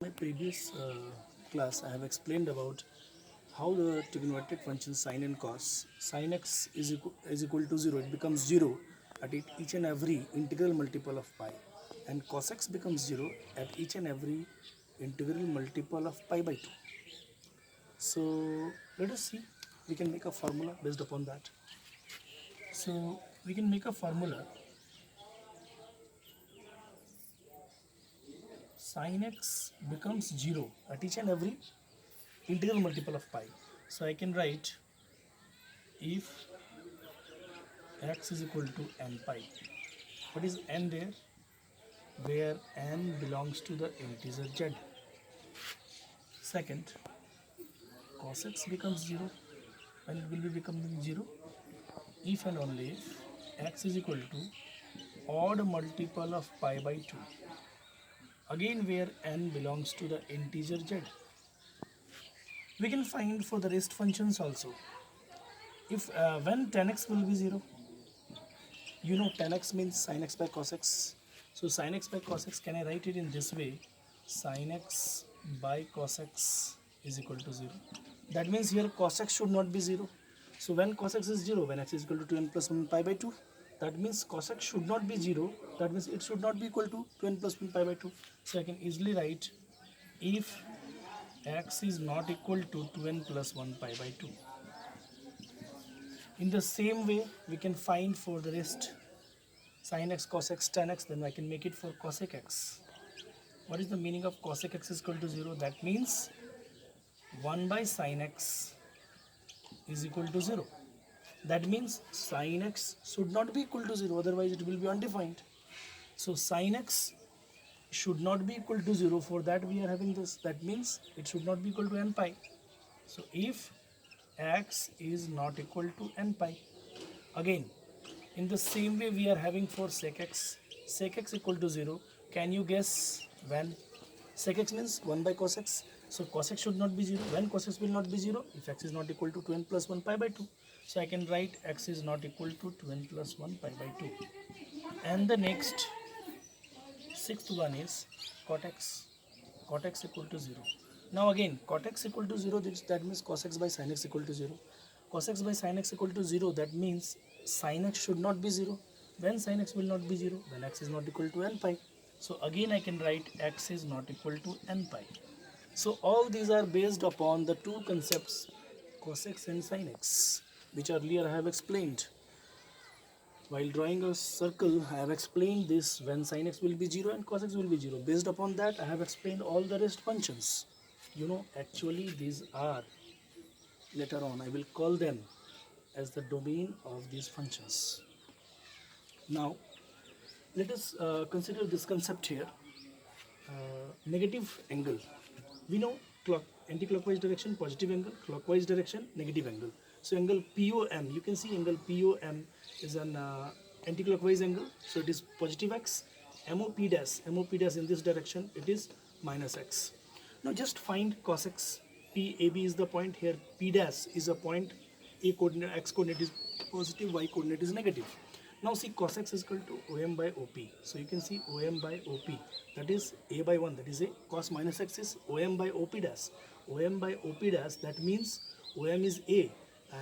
My previous class, I have explained about how the trigonometric function sine and cos. Sin x is equal to 0, it becomes 0 at each and every integral multiple of pi, and cos x becomes 0 at each and every integral multiple of pi by 2. So let us see, we can make a formula based upon that. So we can make a formula. Sin x becomes 0 at each and every integral multiple of pi. So I can write if x is equal to n pi. What is n there? Where n belongs to the integer z. Second, cos x becomes 0. When it will be becoming 0? If and only if x is equal to odd multiple of pi by 2. Again, where n belongs to the integer z. We can find for the rest functions also. If when tan x will be 0, you know tan x means sin x by cos x. So sin x by cos x, can I write it in this way? Sin x by cos x is equal to 0. That means here cos x should not be 0. So when cos x is 0, when x is equal to 2n plus 1 pi by 2, that means cos x should not be 0. That means it should not be equal to 2n plus 1 pi by 2. So I can easily write if x is not equal to 2n plus 1 pi by 2. In the same way, we can find for the rest sin x, cos x, tan x, then I can make it for cosec x. What is the meaning of cosec x is equal to 0? That means 1 by sin x is equal to 0. That means sin x should not be equal to 0, otherwise it will be undefined. So sin x should not be equal to 0. For that we are having this. That means it should not be equal to n pi. So if x is not equal to n pi, again in the same way we are having for sec x equal to 0. Can you guess when? Sec x means 1 by cos x. So cos x should not be 0. When cos x will not be 0? If x is not equal to 2n plus 1 pi by 2. So I can write x is not equal to 2n plus 1 pi by 2. And the next, sixth one is cot x. Cot x equal to 0. Now again, cot x equal to 0, that means cos x by sin x equal to 0. Cos x by sin x equal to 0, that means sin x should not be 0. When sin x will not be 0? When x is not equal to n pi. So again I can write x is not equal to n pi. So all these are based upon the two concepts cos x and sin x, which earlier I have explained. While drawing a circle, I have explained this when sin x will be 0 and cos x will be 0. Based upon that, I have explained all the rest functions. Actually these are, later on I will call them as the domain of these functions. Now let us consider this concept here. Negative angle. We know anti-clockwise direction positive angle, clockwise direction negative angle. So angle POM, you can see angle POM is an anti-clockwise angle, so it is positive x. MOP dash in this direction, it is minus x. Now just find cos x. PAB is the point here, P dash is a point, A coordinate, x coordinate is positive, y coordinate is negative. Now see cos x is equal to OM by OP. So you can see OM by OP, that is A by 1, that is A. Cos minus x is OM by OP dash. OM by OP dash, that means OM is A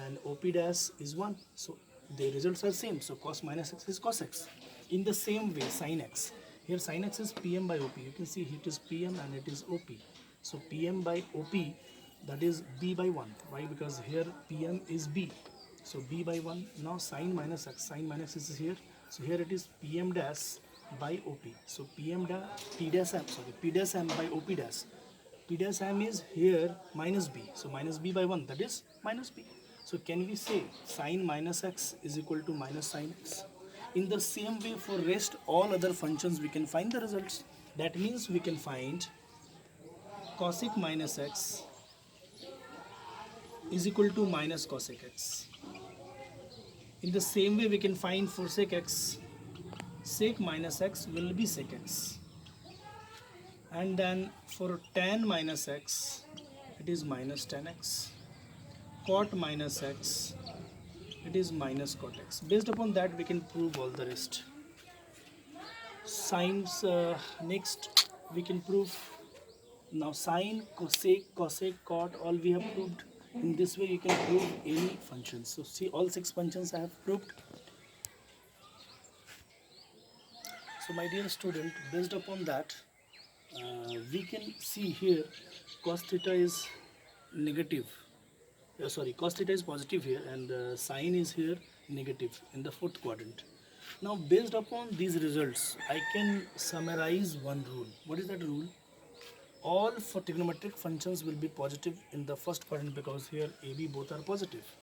and OP dash is 1. So the results are same. So cos minus x is cos x. In the same way, sin x. Here sin x is PM by OP. You can see it is PM and it is OP. So PM by OP, that is B by 1. Why? Because here PM is B. So B by 1. Now sin minus x is here. So here it is PM dash by OP. So P dash M by OP dash. P dash M is here minus B. So minus B by 1, that is minus B. So can we say sin minus x is equal to minus sin x? In the same way, for rest all other functions we can find the results. That means we can find cosec minus x is equal to minus cosec x. In the same way we can find for sec x, sec minus x will be sec x. And then for tan minus x, it is minus tan x. Cot minus x, it is minus cot x. Based upon that we can prove all the rest. Sines, next we can prove Now sine, cosec, cosec, cot, all we have proved. In this way you can prove any functions. So see, all 6 functions I have proved. So my dear student, based upon that, we can see here cos theta is negative. Sorry, cos theta is positive here, and sine is here negative in the fourth quadrant. Now based upon these results, I can summarize one rule. What is that rule? All for trigonometric functions will be positive in the first quadrant, because here AB both are positive.